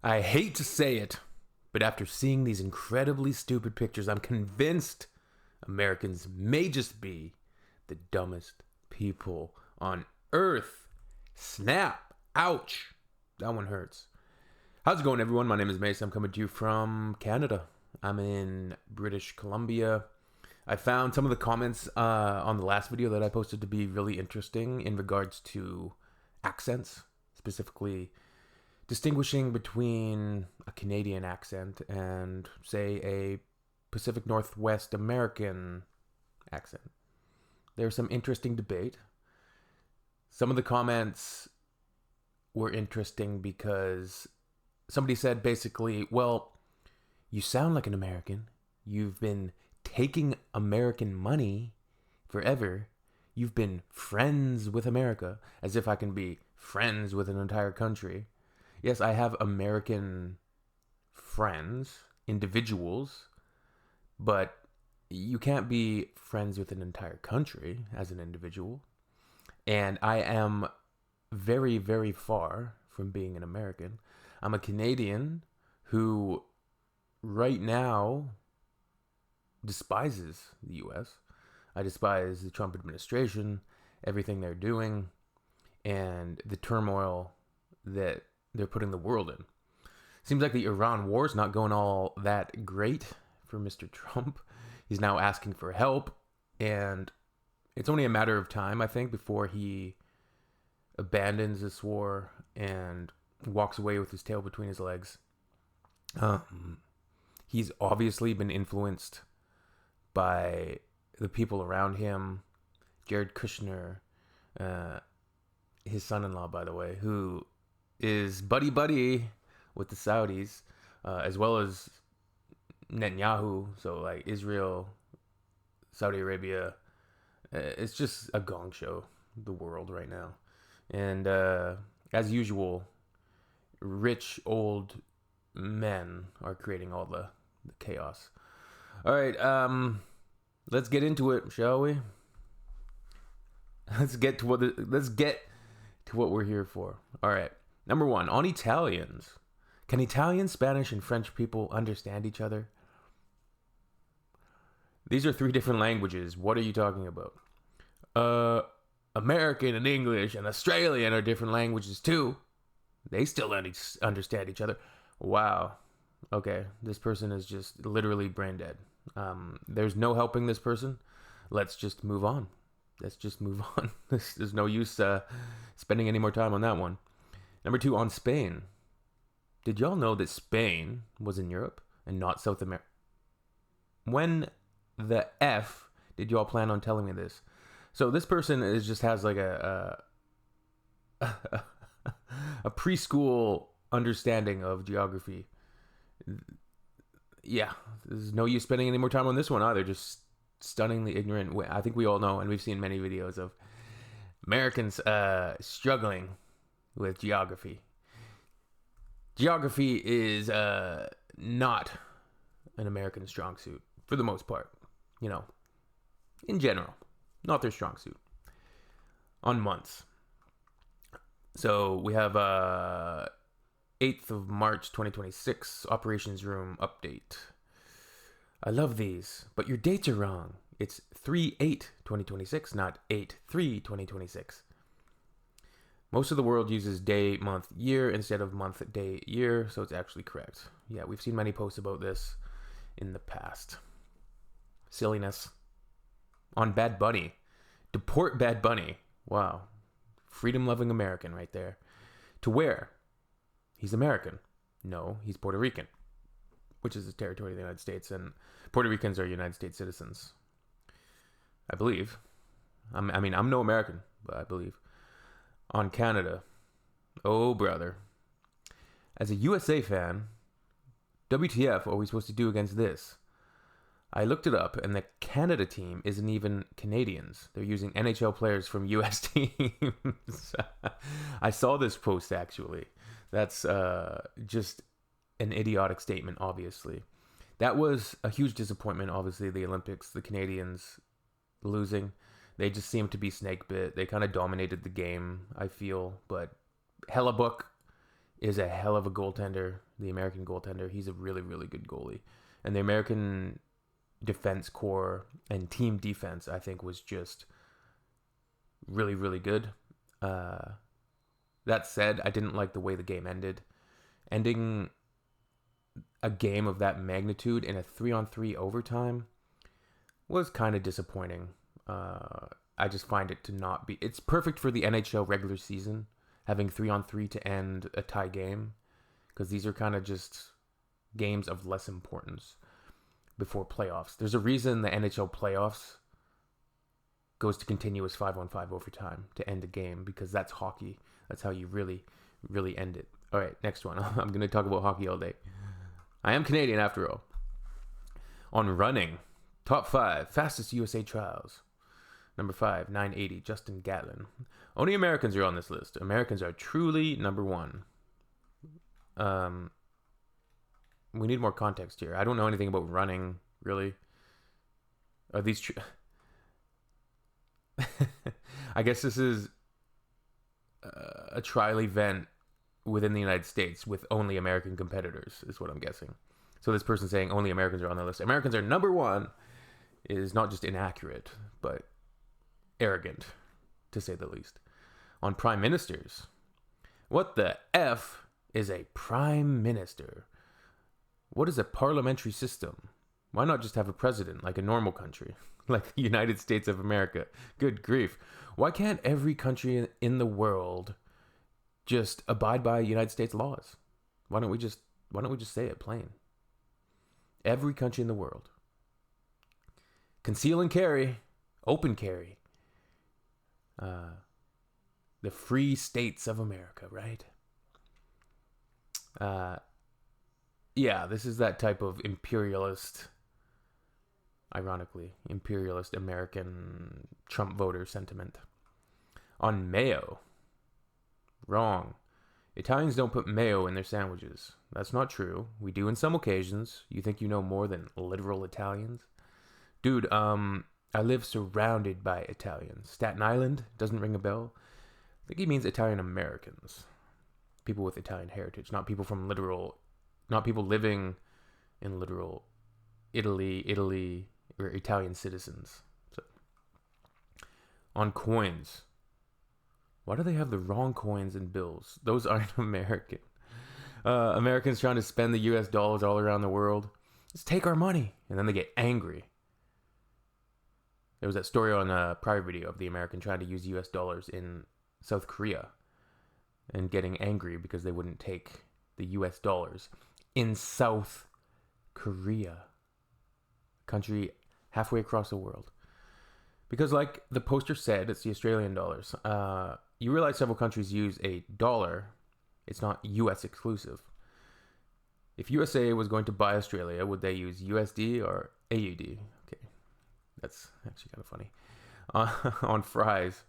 I hate to say it, but after seeing these incredibly stupid pictures, I'm convinced Americans may just be the dumbest people on earth. Snap. Ouch. That one hurts. How's it going, everyone? My name is Mason. I'm coming to you from Canada. I'm in British Columbia. I found some of the comments on the last video that I posted to be really interesting in regards to accents, specifically distinguishing between a Canadian accent and, say, a Pacific Northwest American accent. There's some interesting debate. Some of the comments were interesting because somebody said basically, well, you sound like an American. You've been taking American money forever. You've been friends with America, as if I can be friends with an entire country. Yes, I have American friends, individuals, but you can't be friends with an entire country as an individual. And I am very, very far from being an American. I'm a Canadian who right now despises the US. I despise the Trump administration, everything they're doing, and the turmoil that they're putting the world in. Seems like the Iran war is not going all that great for Mr. Trump. He's now asking for help, and it's only a matter of time, I think, before he abandons this war and walks away with his tail between his legs. He's obviously been influenced by the people around him. Jared Kushner, his son-in-law, by the way, who is buddy with the Saudis, as well as Netanyahu. So like Israel, Saudi Arabia, it's just a gong show, the world right now. And as usual, rich old men are creating all the chaos. All right, let's get into it, shall we? Let's get to what we're here for. All right. Number one, on Italians. Can Italian, Spanish, and French people understand each other? These are three different languages. What are you talking about? American and English and Australian are different languages too. They still understand each other. Wow. Okay, this person is just literally brain dead. There's no helping this person. Let's just move on. There's no use spending any more time on that one. Number two, on Spain. Did y'all know that Spain was in Europe and not South America? When the F did y'all plan on telling me this? So this person has like a preschool understanding of geography. Yeah, there's no use spending any more time on this one either. Just stunningly ignorant. I think we all know, and we've seen many videos of Americans struggling with geography. Geography is not an American strong suit for the most part. You know, in general, not their strong suit. On months. So we have 8th of March 2026 operations room update. I love these, but your dates are wrong. It's 3/8/2026, not 8/3/2026. Most of the world uses day, month, year instead of month, day, year, so it's actually correct. Yeah, we've seen many posts about this in the past. Silliness. On Bad Bunny. Deport Bad Bunny. Wow. Freedom-loving American right there. To where? He's American. No, he's Puerto Rican, which is a territory of the United States, and Puerto Ricans are United States citizens. I believe. I'm no American, but I believe. On Canada. Oh, brother. As a USA fan, WTF are we supposed to do against this? I looked it up, and the Canada team isn't even Canadians. They're using NHL players from US teams. I saw this post, actually. That's just an idiotic statement, obviously. That was a huge disappointment, obviously, the Olympics, the Canadians losing. They just seemed to be snake bit. They kind of dominated the game, I feel. But Hellebuck is a hell of a goaltender. The American goaltender, he's a really, really good goalie. And the American defense core and team defense, I think, was just really, really good. That said, I didn't like the way the game ended. Ending a game of that magnitude in a 3-on-3 overtime was kind of disappointing. I just find it to not be... It's perfect for the NHL regular season, having 3-on-3 to end a tie game, because these are kind of just games of less importance before playoffs. There's a reason the NHL playoffs goes to continuous 5-on-5 overtime to end a game, because that's hockey. That's how you really, really end it. All right, next one. I'm going to talk about hockey all day. I am Canadian after all. On running, top 5 fastest USA trials. Number 5, 980, Justin Gatlin. Only Americans are on this list. Americans are truly number 1. We need more context here. I don't know anything about running, really. Are these true? I guess this is a trial event within the United States with only American competitors, is what I'm guessing. So this person saying only Americans are on the list. Americans are number 1 is not just inaccurate, but arrogant, to say the least. On prime ministers, what the F is a prime minister? What is a parliamentary system? Why not just have a president like a normal country, like the United States of America? Good grief. Why can't every country in the world just abide by United States laws? Why don't we just say it plain? Every country in the world. Conceal and carry, open carry. The free states of America, right? Yeah, this is that type of imperialist, ironically, imperialist American Trump voter sentiment. On mayo. Wrong. Italians don't put mayo in their sandwiches. That's not true. We do in some occasions. You think you know more than literal Italians? Dude, I live surrounded by Italians. Staten Island doesn't ring a bell. I think he means Italian Americans. People with Italian heritage, not people living in literal Italy, or Italian citizens. So, on coins. Why do they have the wrong coins and bills? Those aren't American. Americans trying to spend the US dollars all around the world. Let's take our money. And then they get angry. There was that story on a prior video of the American trying to use US dollars in South Korea and getting angry because they wouldn't take the US dollars in South Korea, country halfway across the world. Because like the poster said, it's the Australian dollars. You realize several countries use a dollar. It's not US exclusive. If USA was going to buy Australia, would they use USD or AUD? Okay, that's actually kind of funny. On fries,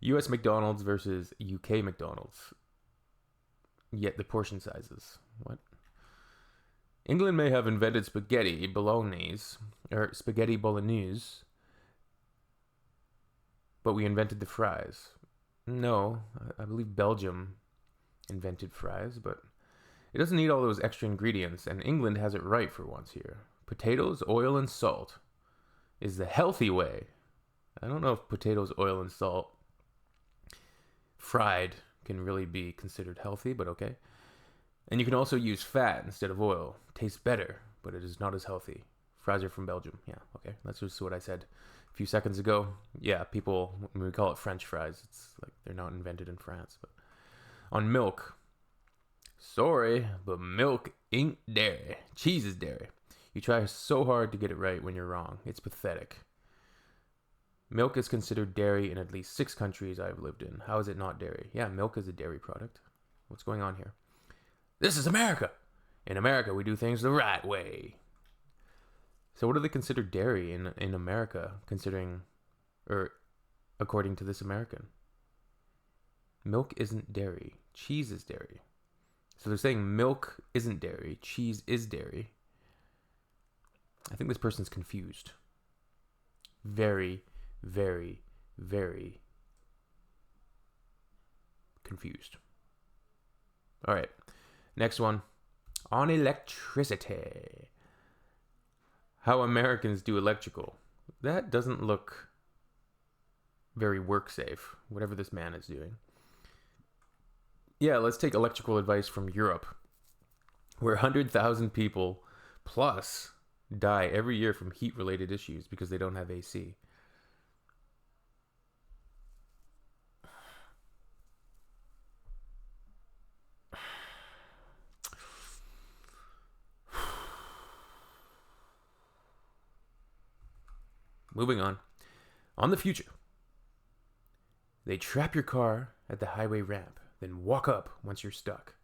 US McDonald's versus UK McDonald's. Yet the portion sizes. What? England may have invented spaghetti bolognese, but we invented the fries. No, I believe Belgium invented fries, but it doesn't need all those extra ingredients, and England has it right for once here. Potatoes, oil, and salt is the healthy way. I don't know if potatoes, oil, and salt fried can really be considered healthy, but okay. And you can also use fat instead of oil. Tastes better, but it is not as healthy. Fries are from Belgium. Yeah, okay. That's just what I said a few seconds ago. Yeah, people, when we call it French fries, it's like they're not invented in France. But on milk, sorry, but milk ain't dairy. Cheese is dairy. You try so hard to get it right when you're wrong. It's pathetic. Milk is considered dairy in at least 6 countries I've lived in. How is it not dairy? Yeah, milk is a dairy product. What's going on here? This is America. In America, we do things the right way. So what do they consider dairy in America, according to this American? Milk isn't dairy. Cheese is dairy. So they're saying milk isn't dairy. Cheese is dairy. I think this person's confused. Very, very, very confused. All right. Next one. On electricity. How Americans do electrical. That doesn't look very work safe, whatever this man is doing. Yeah, let's take electrical advice from Europe, where 100,000 people plus die every year from heat-related issues because they don't have AC. Moving on. On the future. They trap your car at the highway ramp, then walk up once you're stuck.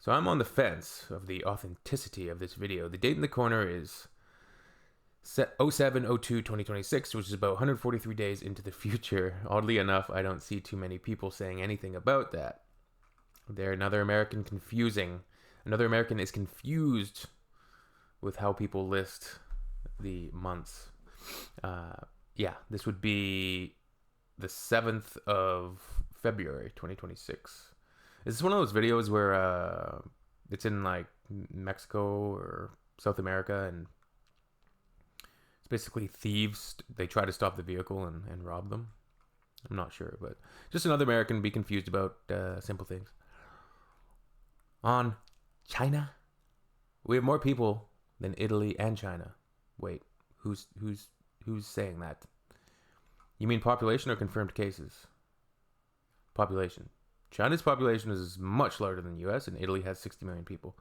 So I'm on the fence of the authenticity of this video. The date in the corner is 07/02/2026, which is about 143 days into the future. Oddly enough, I don't see too many people saying anything about that. Another American is confused with how people list the months. This would be the 7th of February 2026. Is this one of those videos where it's in like Mexico or South America, and it's basically thieves? They try to stop the vehicle and rob them. I'm not sure, but just another American be confused about simple things. On China, we have more people than Italy and China. Wait, who's saying that? You mean population or confirmed cases? Population. China's population is much larger than the US, and Italy has 60 million people.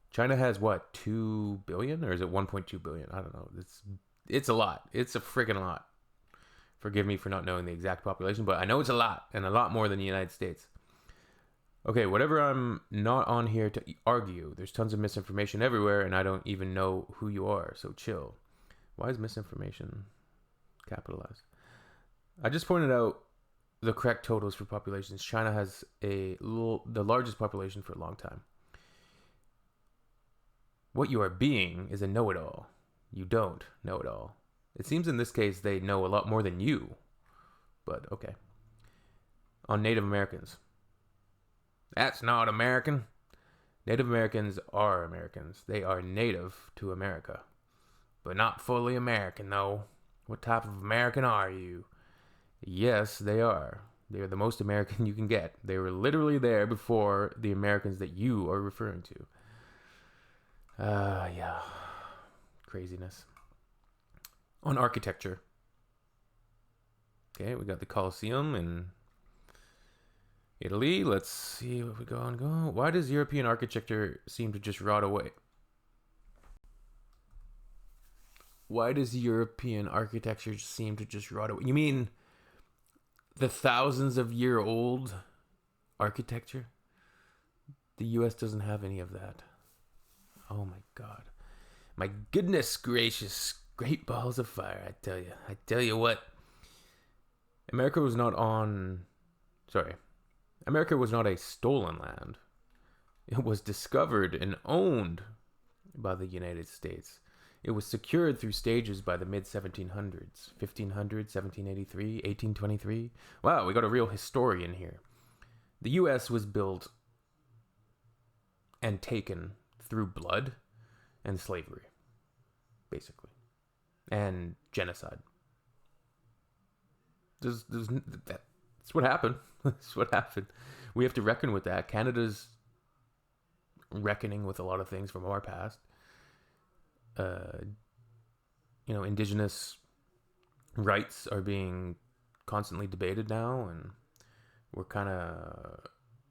China has what, 2 billion, or is it 1.2 billion? I don't know. It's a lot. It's a freaking lot. Forgive me for not knowing the exact population, but I know it's a lot, and a lot more than the United States. Okay, whatever, I'm not on here to argue. There's tons of misinformation everywhere, and I don't even know who you are, so chill. Why is misinformation capitalized? I just pointed out the correct totals for populations. China has the largest population for a long time. What you are being is a know-it-all. You don't know it all. It seems in this case they know a lot more than you. But okay. On Native Americans. That's not American. Native Americans are Americans. They are native to America. But not fully American, though. What type of American are you? Yes, they are. They are the most American you can get. They were literally there before the Americans that you are referring to. Yeah. Craziness. On architecture. Okay, we got the Colosseum in Italy. Let's see what we go on. Why does European architecture seem to just rot away? Why does European architecture seem to just rot away? You mean the thousands of year old architecture? The US doesn't have any of that. Oh my God. My goodness gracious. Great balls of fire, I tell you what. America was not a stolen land. It was discovered and owned by the United States. It was secured through stages by the mid-1700s. 1500, 1783, 1823. Wow, we got a real historian here. The U.S. was built and taken through blood and slavery, basically. And genocide. That's what happened. That's what happened. We have to reckon with that. Canada's reckoning with a lot of things from our past. Indigenous rights are being constantly debated now, and we're kind of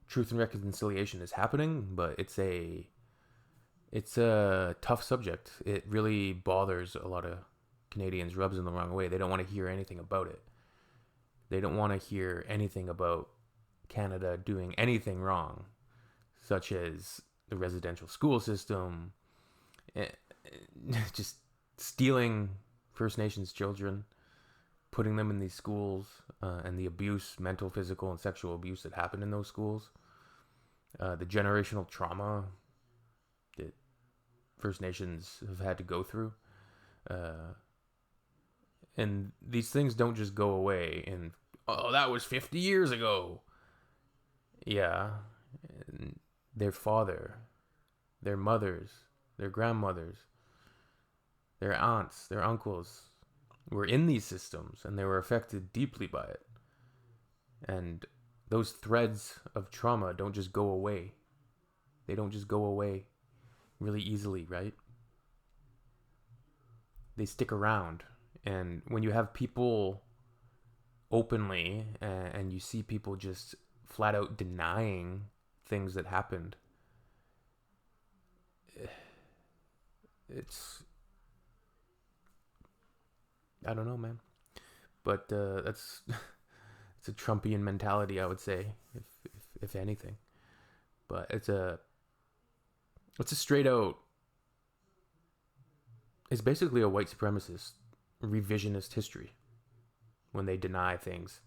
truth and reconciliation is happening, but it's a tough subject. It really bothers a lot of Canadians, rubs them the wrong way. They don't want to hear anything about it. They don't want to hear anything about Canada doing anything wrong, such as the residential school system, just stealing First Nations children, putting them in these schools, and the abuse, mental, physical, and sexual abuse that happened in those schools, the generational trauma that First Nations have had to go through. And these things don't just go away and, oh, that was 50 years ago. Yeah, and their father, their mothers, their grandmothers, their aunts, their uncles were in these systems and they were affected deeply by it. And those threads of trauma don't just go away. They don't just go away really easily, right? They stick around. And when you have people openly and you see people just flat out denying things that happened, it's, I don't know, man. But that's it's a Trumpian mentality, I would say, if anything. But it's a straight out, it's basically a white supremacist revisionist history when they deny things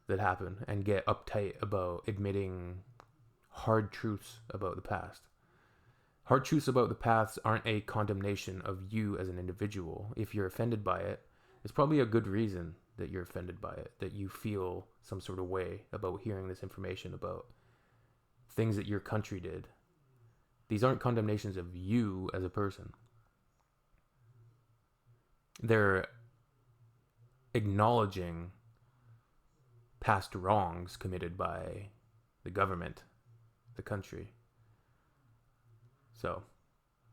that happen and get uptight about admitting hard truths about the past. Hard truths about the past aren't a condemnation of you as an individual. If you're offended by it, it's probably a good reason that you're offended by it, that you feel some sort of way about hearing this information about things that your country did. These aren't condemnations of you as a person. They're acknowledging past wrongs committed by the government, the country. So,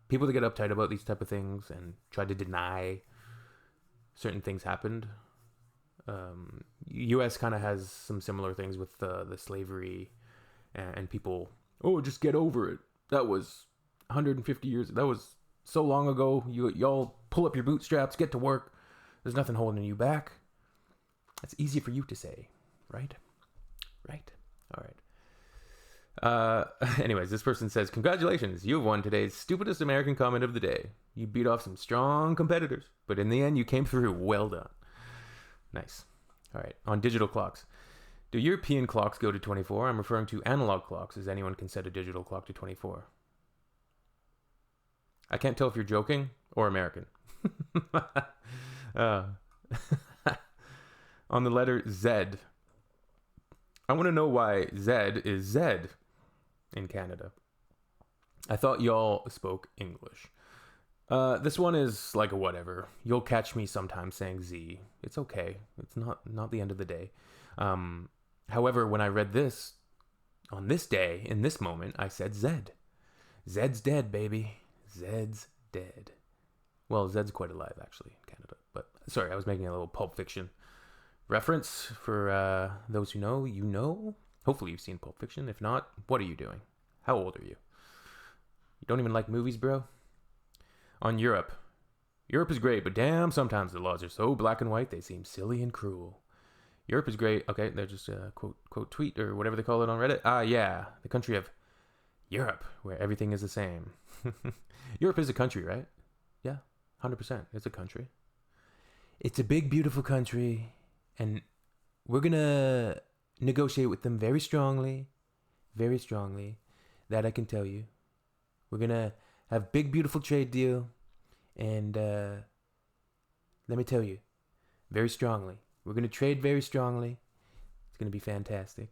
people that get uptight about these type of things and try to deny certain things happened. U.S. kind of has some similar things with the slavery and people, oh, just get over it. That was 150 years. That was so long ago. Y'all pull up your bootstraps, get to work. There's nothing holding you back. That's easy for you to say, right? Right. All right. Anyways, this person says, congratulations, you have won today's stupidest American comment of the day. You beat off some strong competitors, but in the end, you came through. Well done. Nice. All right. On digital clocks. Do European clocks go to 24? I'm referring to analog clocks, as anyone can set a digital clock to 24. I can't tell if you're joking or American. On the letter Z. I want to know why Z is Z in Canada. I thought y'all spoke English. This one is like a whatever. You'll catch me sometimes saying Z. It's okay. It's not the end of the day. However, when I read this, on this day, in this moment, I said Z. Zed's dead, baby. Zed's dead. Well, Zed's quite alive, actually, in Canada. But, sorry, I was making a little Pulp Fiction reference for those who know, you know. Hopefully you've seen Pulp Fiction. If not, what are you doing? How old are you? You don't even like movies, bro? On Europe. Europe is great, but damn, sometimes the laws are so black and white, they seem silly and cruel. Europe is great. Okay, they're just a quote tweet or whatever they call it on Reddit. Yeah, the country of Europe, where everything is the same. Europe is a country, right? Yeah, 100%. It's a country. It's a big, beautiful country, and we're going to negotiate with them very strongly. Very strongly. That I can tell you. We're going to have big, beautiful trade deal, and let me tell you, very strongly. We're going to trade very strongly. It's going to be fantastic.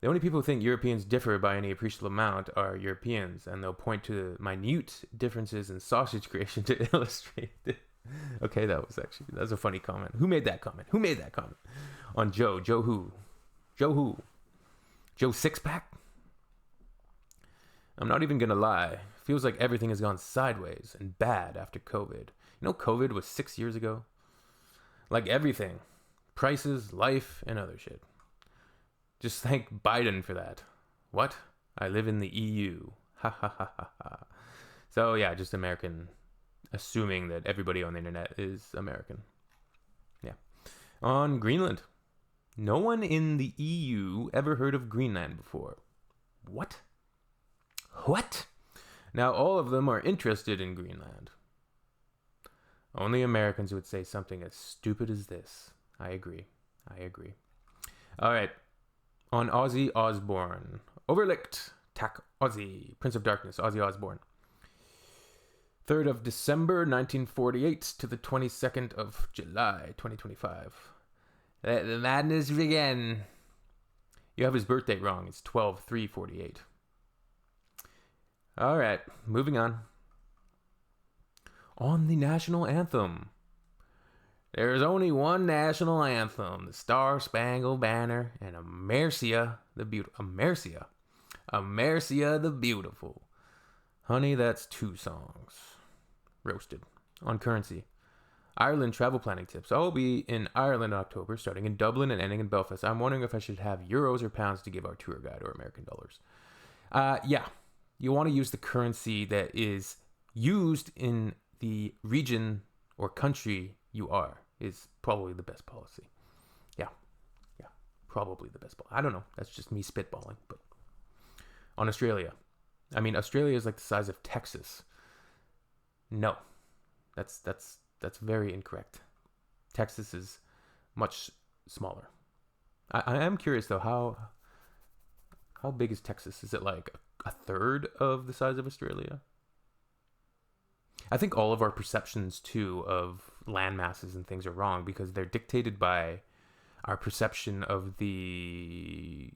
The only people who think Europeans differ by any appreciable amount are Europeans, and they'll point to minute differences in sausage creation to illustrate it. Okay, that was a funny comment. Who made that comment? On Joe. Joe who? Joe Sixpack? I'm not even going to lie. Feels like everything has gone sideways and bad after COVID. You know, COVID was 6 years ago? Like everything. Prices, life, and other shit. Just thank Biden for that. What? I live in the EU. Ha ha ha ha ha. So yeah, just American, assuming that everybody on the internet is American. Yeah. On Greenland. No one in the EU ever heard of Greenland before. What? Now all of them are interested in Greenland. Only Americans would say something as stupid as this. I agree. All right. On Ozzy Osbourne. Overlicked. Tack Ozzy. Prince of Darkness. Ozzy Osbourne. 3rd of December, 1948 to the 22nd of July, 2025. Let the madness begin. You have his birth date wrong. It's 12/3/48. All right, moving on. On the national anthem. There's only one national anthem, the Star Spangled Banner, and Americia the Beautiful. Americia the Beautiful. Honey, that's 2 songs. Roasted. On currency. Ireland travel planning tips. I'll be in Ireland in October, starting in Dublin and ending in Belfast. I'm wondering if I should have euros or pounds to give our tour guide, or American dollars. Yeah. You want to use the currency that is used in the region or country you are. Is probably the best policy. Yeah. Probably the best policy. I don't know. That's just me spitballing. But on Australia. I mean, Australia is like the size of Texas. No. That's very incorrect. Texas is much smaller. I am curious though, how big is Texas? Is it like a third of the size of Australia? I think all of our perceptions too of land masses and things are wrong because they're dictated by our perception of the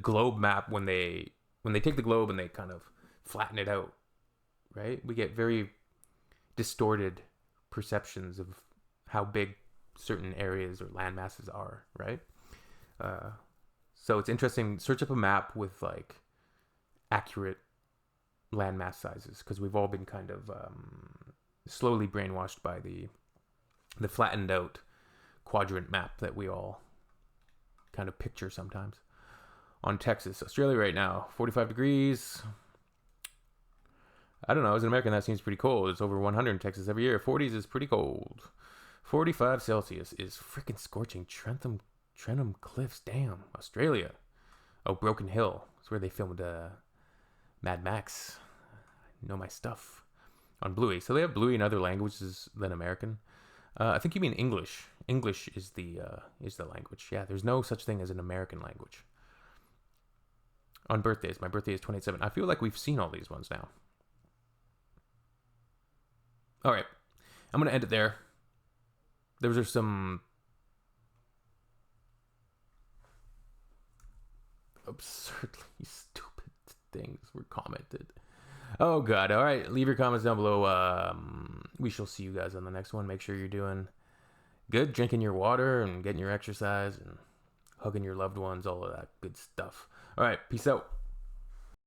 globe map when they take the globe and they kind of flatten it out, right? We get very distorted perceptions of how big certain areas or land masses are, right? So it's interesting. Search up a map with like accurate landmass sizes, because we've all been kind of slowly brainwashed by the flattened out quadrant map that we all kind of picture sometimes. On Texas, Australia right now, 45 degrees. I don't know, as an American that seems pretty cold. It's over 100 in Texas every year. 40s is pretty cold. 45 Celsius is freaking scorching. Trentham Cliffs, damn. Australia. Oh, Broken Hill. It's where they filmed Mad Max. I know my stuff. On Bluey. So they have Bluey in other languages than American. I think you mean English. English is the language. Yeah, there's no such thing as an American language. On birthdays. My birthday is 27. I feel like we've seen all these ones now. All right. I'm going to end it there. Those are some absurdly stupid things were commented. Oh, God. All right. Leave your comments down below. We shall see you guys on the next one. Make sure you're doing good, drinking your water and getting your exercise and hugging your loved ones, all of that good stuff. All right. Peace out.